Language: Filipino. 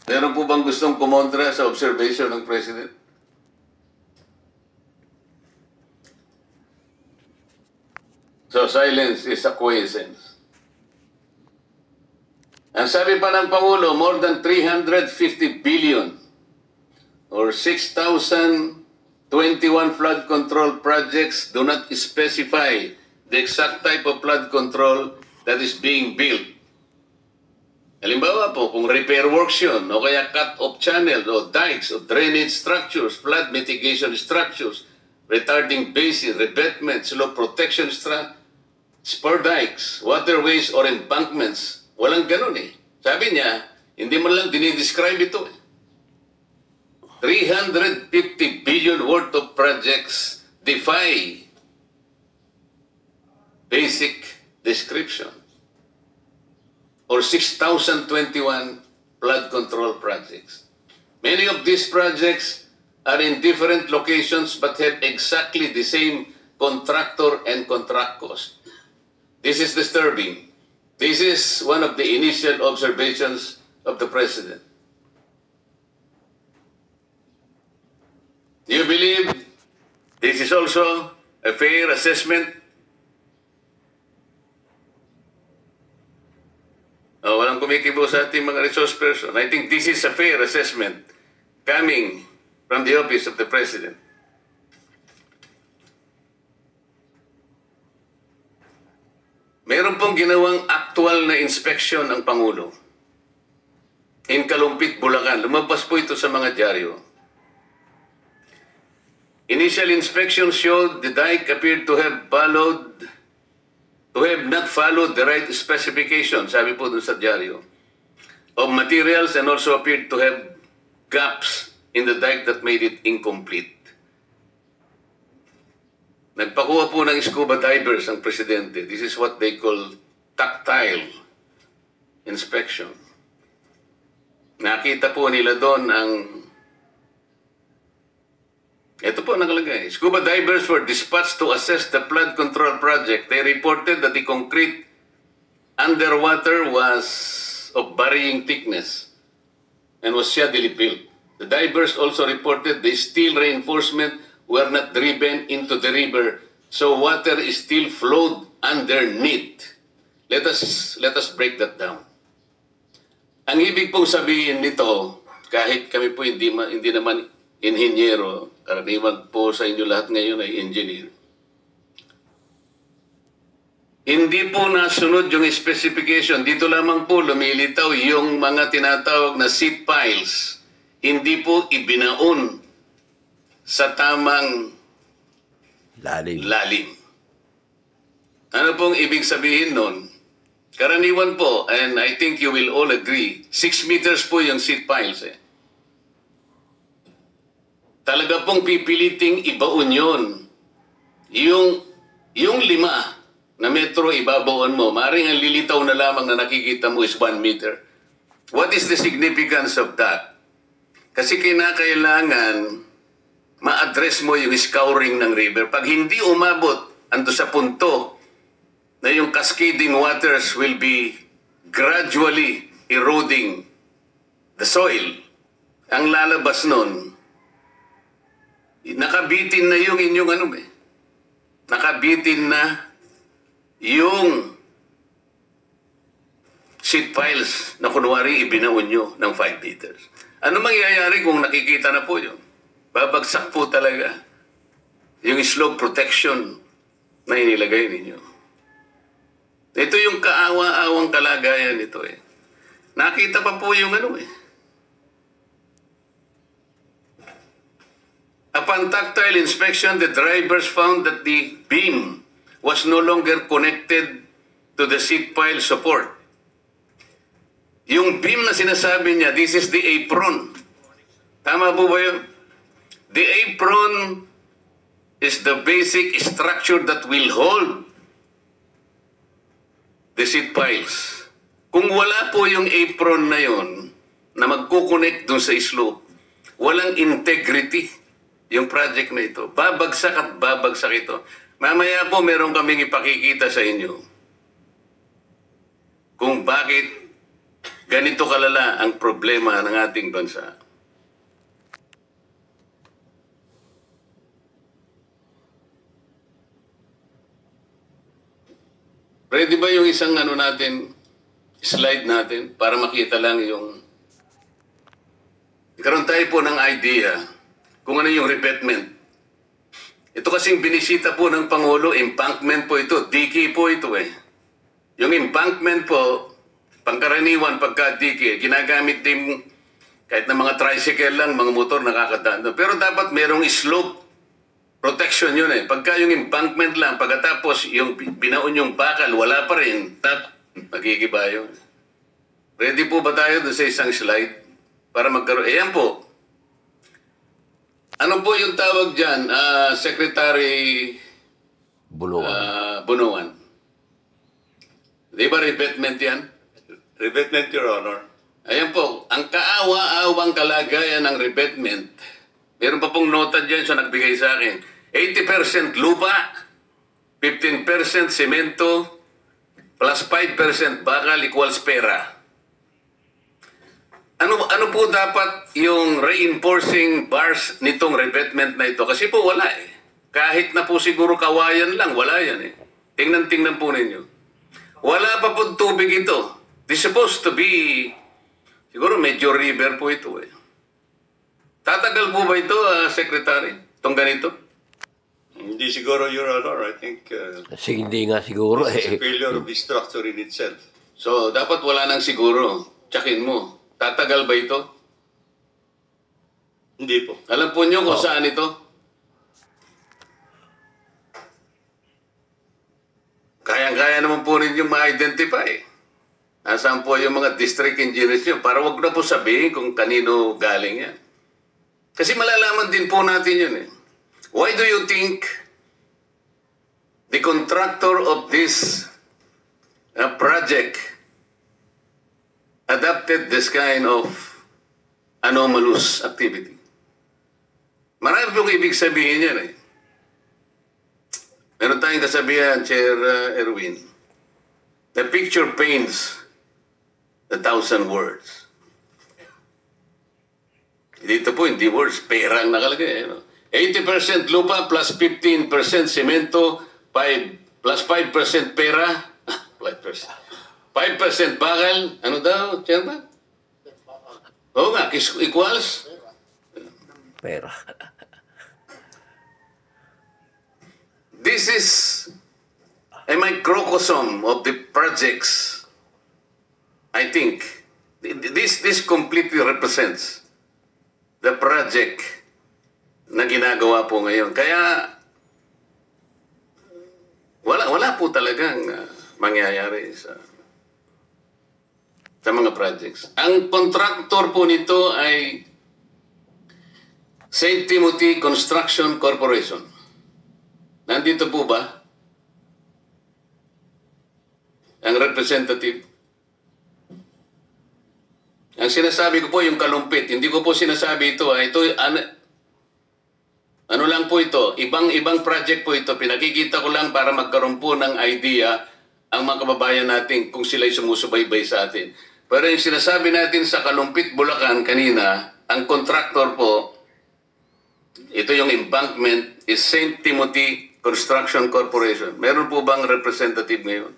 Meron po bang gustong kumontra sa observation ng President? So silence is acquiescence. Ang sabi pa ng Pangulo, more than 350 billion or 6,021 flood control projects do not specify the exact type of flood control that is being built. Halimbawa po, kung repair works yun, o kaya cut-off channel, o dikes, o drainage structures, flood mitigation structures, retarding basin, revetment, slope protection spur dikes, waterways, or embankments, walang ganun eh. Sabi niya, hindi mo lang dinidescribe ito eh. 350 billion worth of projects defy basic description. Or 6,021 flood control projects. Many of these projects are in different locations but have exactly the same contractor and contract cost. This is disturbing. This is one of the initial observations of the President. Do you believe this is also a fair assessment? Walang kumikibo sa ating mga resource person. I think this is a fair assessment coming from the office of the President. Meron pong ginawang actual na inspection ang Pangulo. In Kalumpit, Bulacan. Lumabas po ito sa mga dyaryo. Initial inspection showed the dike appeared to have not followed the right specification, sabi po dun sa dyaryo, of materials and also appeared to have gaps in the dike that made it incomplete. Nagpakuha po ng scuba divers ang Presidente. This is what they call tactile inspection. Nakita po nila doon ang ito po nakalagay. Scuba divers were dispatched to assess the flood control project. They reported that the concrete underwater was of varying thickness and was shaddily built. The divers also reported the steel reinforcement were not driven into the river, so water is still flowed underneath. Let us break that down. Ang ibig pong sabihin nito, kahit kami po hindi naman inhinyero, karaniwan po sa inyo lahat ngayon ay engineer. Hindi po nasunod yung specification. Dito lamang po lumilitaw yung mga tinatawag na seat piles. Hindi po ibinaon sa tamang lalim. Ano pong ibig sabihin nun? Karaniwan po, and I think you will all agree, 6 meters po yung seat piles eh. Talaga pong pipiliting ibaon yun. Yung 5 na metro ibabaon mo, maaaring ang lilitaw na lamang na nakikita mo is 1 meter. What is the significance of that? Kasi kinakailangan ma-address mo yung scouring ng river. Pag hindi umabot, ando sa punto na yung cascading waters will be gradually eroding the soil. Ang lalabas nun, nakabitin na yung inyong nakabitin na yung seat piles na kunwari ibinaon nyo ng 5 meters. Ano mangyayari kung nakikita na po yun? Babagsak po talaga yung slope protection na inilagay ninyo. Ito yung kaawa-awang kalagayan nito eh. Nakita pa po yung Upon tactile inspection, the drivers found that the beam was no longer connected to the seat pile support. Yung beam na sinasabi niya, this is the apron. Tama po ba yun? The apron is the basic structure that will hold the seat piles. Kung wala po yung apron na yun, na magkukonect dun sa slope, walang integrity yung project na ito. Babagsak at babagsak ito. Mamaya po meron kaming ipakikita sa inyo kung bakit ganito kalala ang problema ng ating bansa. Ready ba yung isang slide natin para makita lang yung... Karoon tayo po ng idea kung ano yung revetment. Ito kasing binisita po ng Pangulo, embankment po ito, dike po ito eh. Yung embankment po, pangkaraniwan pagka dike, ginagamit din kahit na mga tricycle lang, mga motor nakakadaan. Pero dapat merong slope protection yun eh. Pagka yung embankment lang, pagkatapos yung binaon yung bakal, wala pa rin, magigiba yun. Ready po ba tayo doon sa isang slide? Para magkaroon. Ayan po. Ano po yung tawag dyan, Secretary Bunuan? Di ba revetment yan? Revetment, Your Honor. Ayan po. Ang kaawa-awang kalagayan ng revetment, meron pa pong nota dyan siya nagbigay sa akin. 80% lupa, 15% semento, plus 5% bakal equals pera. Ano po dapat yung reinforcing bars nitong revetment na ito? Kasi po wala eh. Kahit na po siguro kawayan lang, wala yan eh. Tingnan po ninyo. Wala pa po tubig ito. This supposed to be, siguro medyo river po ito eh. Tatagal po ba ito, Secretary? Itong ganito? Hindi siguro, Your Honor. I think Kasi hindi nga siguro it's a eh. failure of the structure in itself. So, dapat wala nang siguro. Tsakin mo. Tatagal ba ito? Hindi po. Alam po nyo kung saan ito? Kayang-kaya naman po rin yung ma-identify. Nasaan po yung mga district engineers nyo? Para wag na po sabihin kung kanino galing yan. Kasi malalaman din po natin yun eh. Why do you think the contractor of this project adopted this kind of anomalous activity? Marami pong ibig sabihin yan eh. Meron tayong kasabihan, Chair Erwin. The picture paints 1,000 words. Dito po, hindi words, pera ang nakalagay. 80% lupa plus 15% semento, 5 plus 5% pera, 5% bakal, ano daw, Chairman? Oo nga, equals? Pera. This is a microcosm of the projects. I think this completely represents the project na ginagawa po ngayon. Kaya wala po talagang mangyayari sa mga projects. Ang contractor po nito ay St. Timothy Construction Corporation. Nandito po ba ang representative? Ang sinasabi ko po yung kalumpit. Hindi ko po sinasabi ito. Ito ano lang po ito. Ibang project po ito. Pinakikita ko lang para magkaroon po ng idea ang mga kababayan natin kung sila'y sumusubaybay sa atin. Pero yung sinasabi natin sa Kalumpit, Bulacan kanina, ang contractor po, ito yung embankment, is St. Timothy Construction Corporation. Meron po bang representative ngayon?